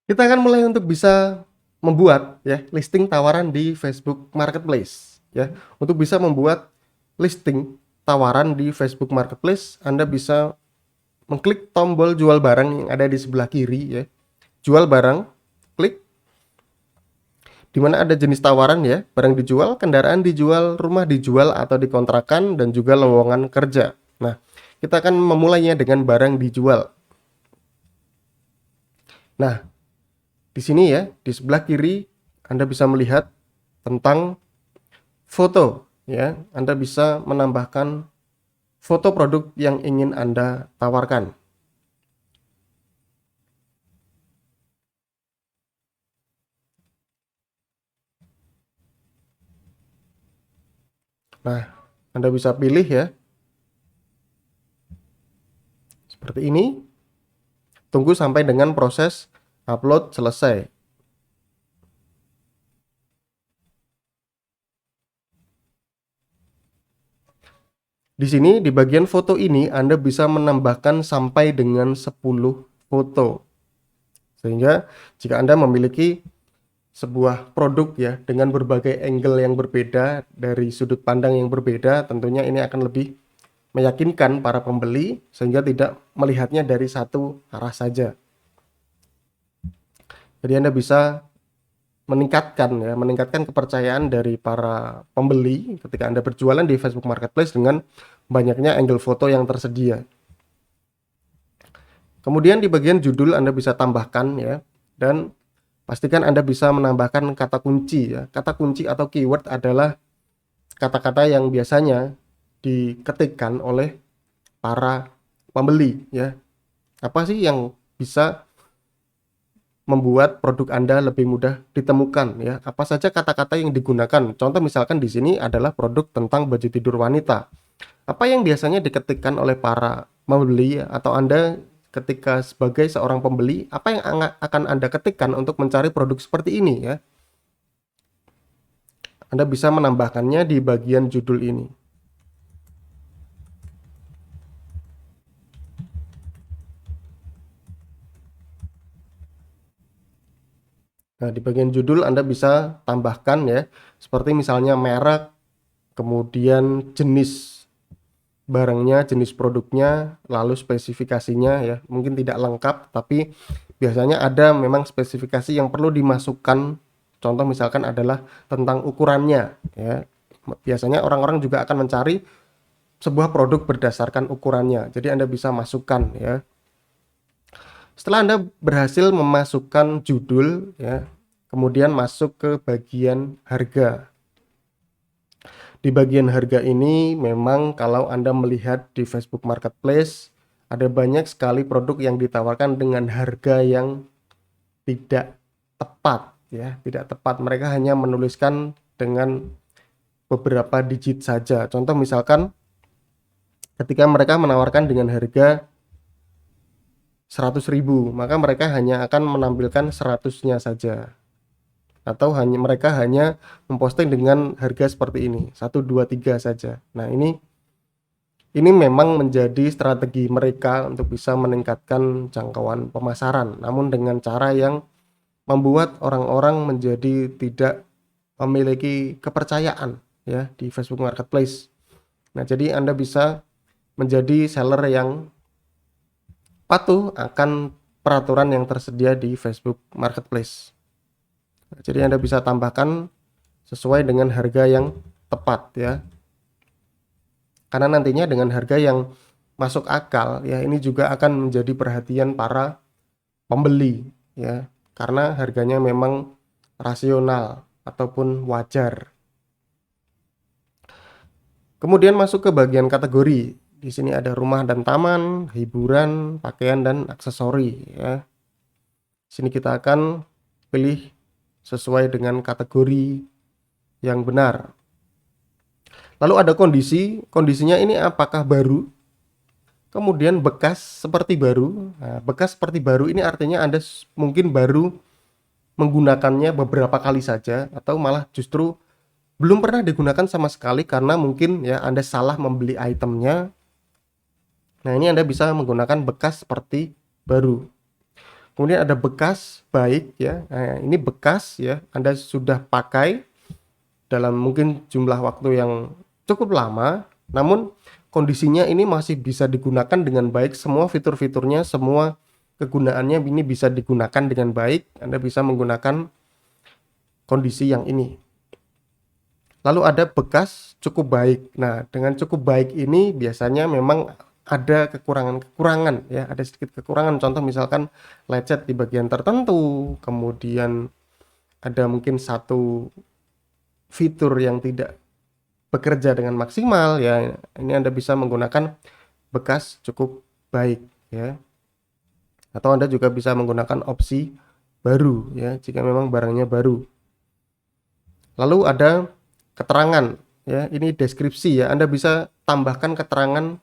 Kita akan mulai untuk bisa membuat ya listing tawaran di Facebook Marketplace ya. Untuk bisa membuat listing tawaran di Facebook Marketplace, Anda bisa mengklik tombol jual barang yang ada di sebelah kiri ya. Jual barang, klik di mana ada jenis tawaran ya, barang dijual, kendaraan dijual, rumah dijual atau dikontrakan dan juga lowongan kerja. Nah, kita akan memulainya dengan barang dijual. Nah, di sini ya, di sebelah kiri Anda bisa melihat tentang foto ya. Anda bisa menambahkan foto produk yang ingin Anda tawarkan. Nah, Anda bisa pilih ya, seperti ini. Tunggu sampai dengan proses upload selesai. Di sini di bagian foto ini Anda bisa menambahkan sampai dengan 10 foto. Sehingga jika Anda memiliki sebuah produk ya dengan berbagai angle yang berbeda dari sudut pandang yang berbeda, tentunya ini akan lebih meyakinkan para pembeli sehingga tidak melihatnya dari satu arah saja. Jadi Anda bisa meningkatkan kepercayaan dari para pembeli ketika Anda berjualan di Facebook Marketplace dengan banyaknya angle foto yang tersedia. Kemudian di bagian judul Anda bisa tambahkan ya, dan pastikan Anda bisa menambahkan kata kunci ya. Kata kunci atau keyword adalah kata-kata yang biasanya diketikkan oleh para pembeli ya. Apa sih yang bisa membuat produk Anda lebih mudah ditemukan ya? Apa saja kata-kata yang digunakan? Contoh misalkan di sini adalah produk tentang baju tidur wanita. Apa yang biasanya diketikkan oleh para pembeli ya, atau Anda ketika sebagai seorang pembeli, apa yang akan Anda ketikkan untuk mencari produk seperti ini ya? Anda bisa menambahkannya di bagian judul ini. Nah, di bagian judul Anda bisa tambahkan ya, seperti misalnya merek, kemudian jenis barangnya, jenis produknya, lalu spesifikasinya ya. Mungkin tidak lengkap, tapi biasanya ada memang spesifikasi yang perlu dimasukkan. Contoh misalkan adalah tentang ukurannya ya. Biasanya orang-orang juga akan mencari sebuah produk berdasarkan ukurannya. Jadi Anda bisa masukkan ya. Setelah Anda berhasil memasukkan judul ya, kemudian masuk ke bagian harga. Di bagian harga ini memang kalau Anda melihat di Facebook Marketplace ada banyak sekali produk yang ditawarkan dengan harga yang tidak tepat ya, tidak tepat. Mereka hanya menuliskan dengan beberapa digit saja. Contoh misalkan ketika mereka menawarkan dengan harga 100.000, maka mereka hanya akan menampilkan 100-nya saja. Atau mereka hanya memposting dengan harga seperti ini, 1, 2, 3 saja. Nah, ini memang menjadi strategi mereka untuk bisa meningkatkan jangkauan pemasaran, namun dengan cara yang membuat orang-orang menjadi tidak memiliki kepercayaan ya di Facebook Marketplace. Nah, jadi Anda bisa menjadi seller yang patuh akan peraturan yang tersedia di Facebook Marketplace. Nah, jadi Anda bisa tambahkan sesuai dengan harga yang tepat ya. Karena nantinya dengan harga yang masuk akal ya, ini juga akan menjadi perhatian para pembeli ya, karena harganya memang rasional ataupun wajar. Kemudian masuk ke bagian kategori. Di sini ada rumah dan taman, hiburan, pakaian dan aksesori ya. Sini kita akan pilih sesuai dengan kategori yang benar. Lalu ada kondisinya ini apakah baru, kemudian bekas seperti baru. Nah, bekas seperti baru ini artinya Anda mungkin baru menggunakannya beberapa kali saja, atau malah justru belum pernah digunakan sama sekali karena mungkin ya Anda salah membeli itemnya. Nah, ini Anda bisa menggunakan bekas seperti baru. Kemudian ada bekas baik ya. Nah, ini bekas ya, Anda sudah pakai dalam mungkin jumlah waktu yang cukup lama, namun kondisinya ini masih bisa digunakan dengan baik, semua fitur-fiturnya, semua kegunaannya ini bisa digunakan dengan baik. Anda bisa menggunakan kondisi yang ini. Lalu ada bekas cukup baik. Nah, dengan cukup baik ini biasanya memang ada kekurangan-kekurangan ya, ada sedikit kekurangan. Contoh misalkan lecet di bagian tertentu, kemudian ada mungkin satu fitur yang tidak bekerja dengan maksimal ya. Ini Anda bisa menggunakan bekas cukup baik ya. Atau Anda juga bisa menggunakan opsi baru ya, jika memang barangnya baru. Lalu ada keterangan ya, ini deskripsi ya. Anda bisa tambahkan keterangan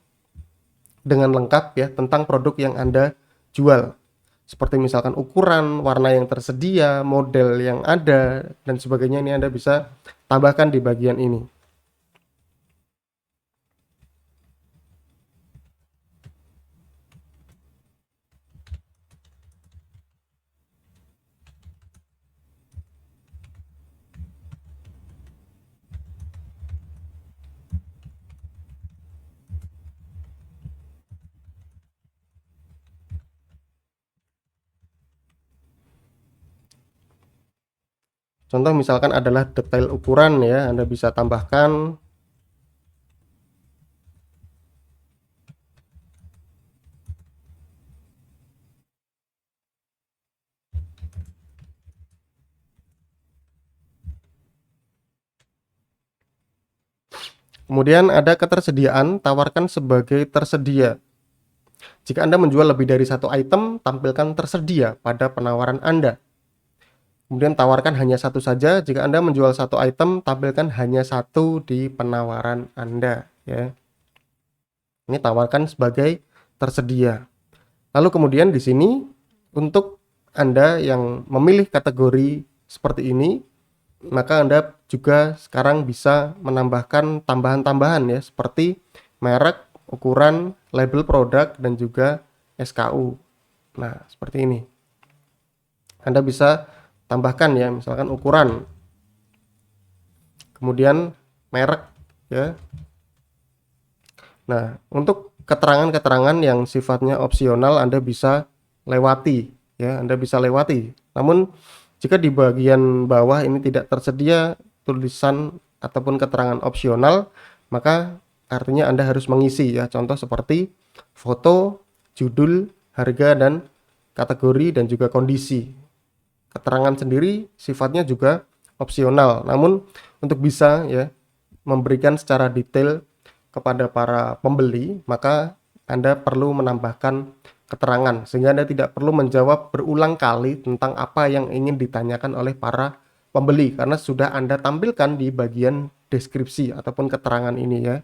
dengan lengkap ya tentang produk yang Anda jual. Seperti misalkan ukuran, warna yang tersedia, model yang ada dan sebagainya, ini Anda bisa tambahkan di bagian ini. Contoh misalkan adalah detail ukuran ya, Anda bisa tambahkan. Kemudian ada ketersediaan, tawarkan sebagai tersedia. Jika Anda menjual lebih dari satu item, tampilkan tersedia pada penawaran Anda. Kemudian tawarkan hanya satu saja. Jika Anda menjual satu item, tampilkan hanya satu di penawaran Anda ya. Ini tawarkan sebagai tersedia. Lalu kemudian di sini untuk Anda yang memilih kategori seperti ini, maka Anda juga sekarang bisa menambahkan tambahan-tambahan ya, seperti merek, ukuran, label produk, dan juga SKU. Nah, seperti ini. Anda bisa tambahkan ya, misalkan ukuran, kemudian merek ya. Nah, untuk keterangan-keterangan yang sifatnya opsional Anda bisa lewati ya, Anda bisa lewati. Namun jika di bagian bawah ini tidak tersedia tulisan ataupun keterangan opsional, maka artinya Anda harus mengisi ya. Contoh seperti foto, judul, harga, dan kategori, dan juga kondisi. Keterangan sendiri sifatnya juga opsional, namun untuk bisa ya memberikan secara detail kepada para pembeli, maka Anda perlu menambahkan keterangan sehingga Anda tidak perlu menjawab berulang kali tentang apa yang ingin ditanyakan oleh para pembeli, karena sudah Anda tampilkan di bagian deskripsi ataupun keterangan ini ya.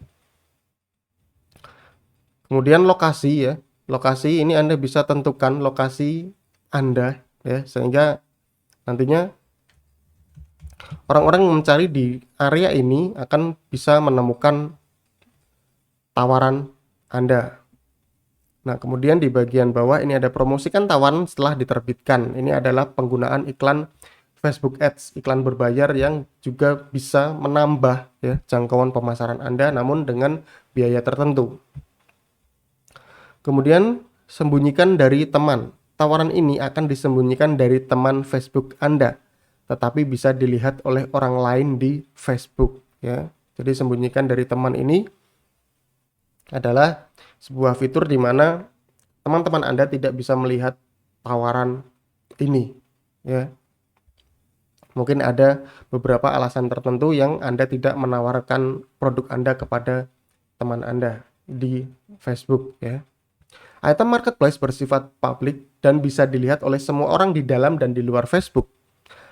Kemudian lokasi ya. Lokasi ini Anda bisa tentukan lokasi Anda ya, sehingga nantinya orang-orang yang mencari di area ini akan bisa menemukan tawaran Anda. Nah, kemudian di bagian bawah ini ada promosikan tawaran setelah diterbitkan. Ini adalah penggunaan iklan Facebook Ads, iklan berbayar yang juga bisa menambah ya jangkauan pemasaran Anda namun dengan biaya tertentu. Kemudian sembunyikan dari teman. Tawaran ini akan disembunyikan dari teman Facebook Anda, tetapi bisa dilihat oleh orang lain di Facebook ya. Jadi sembunyikan dari teman ini adalah sebuah fitur di mana teman-teman Anda tidak bisa melihat tawaran ini ya. Mungkin ada beberapa alasan tertentu yang Anda tidak menawarkan produk Anda kepada teman Anda di Facebook ya. Item marketplace bersifat publik dan bisa dilihat oleh semua orang di dalam dan di luar Facebook.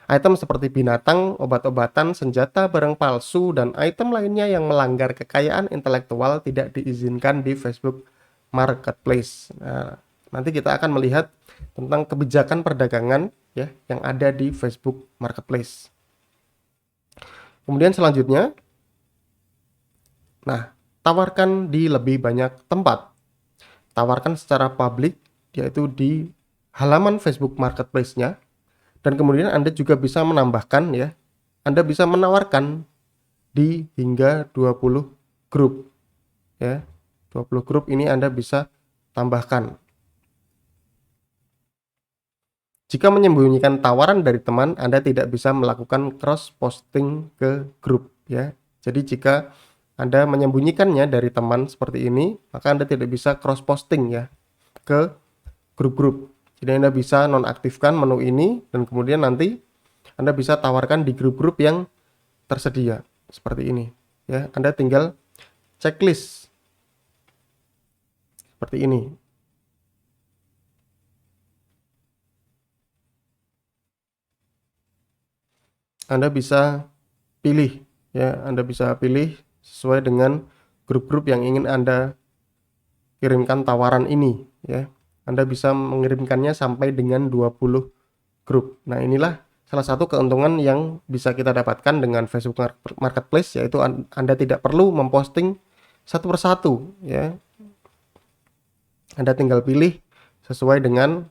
Item seperti binatang, obat-obatan, senjata, barang palsu, dan item lainnya yang melanggar kekayaan intelektual tidak diizinkan di Facebook Marketplace. Nah, nanti kita akan melihat tentang kebijakan perdagangan ya yang ada di Facebook Marketplace. Kemudian selanjutnya, nah, tawarkan di lebih banyak tempat. Tawarkan secara publik, yaitu di halaman Facebook Marketplace-nya, dan kemudian Anda juga bisa menambahkan ya, Anda bisa menawarkan di hingga 20 grup ya. 20 grup ini Anda bisa tambahkan. Jika menyembunyikan tawaran dari teman, Anda tidak bisa melakukan cross posting ke grup ya. Jadi jika Anda menyembunyikannya dari teman seperti ini, maka Anda tidak bisa cross posting ya ke grup-grup. Jadi Anda bisa nonaktifkan menu ini dan kemudian nanti Anda bisa tawarkan di grup-grup yang tersedia seperti ini ya. Anda tinggal checklist seperti ini. Anda bisa pilih ya, Anda bisa pilih sesuai dengan grup-grup yang ingin Anda kirimkan tawaran ini ya. Anda bisa mengirimkannya sampai dengan 20 grup. Nah, inilah salah satu keuntungan yang bisa kita dapatkan dengan Facebook Marketplace, yaitu Anda tidak perlu memposting satu persatu ya. Anda tinggal pilih sesuai dengan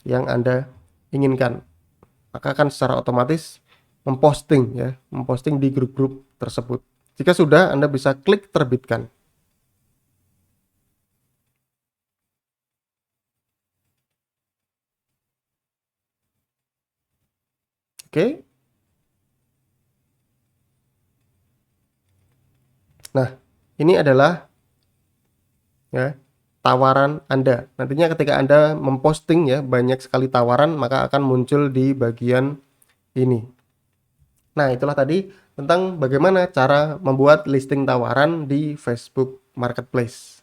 yang Anda inginkan. Maka akan secara otomatis memposting ya, memposting di grup-grup tersebut. Jika sudah, Anda bisa klik terbitkan. Oke. Nah, ini adalah ya tawaran Anda. Nantinya ketika Anda memposting ya banyak sekali tawaran, maka akan muncul di bagian ini. Nah, itulah tadi tentang bagaimana cara membuat listing tawaran di Facebook Marketplace.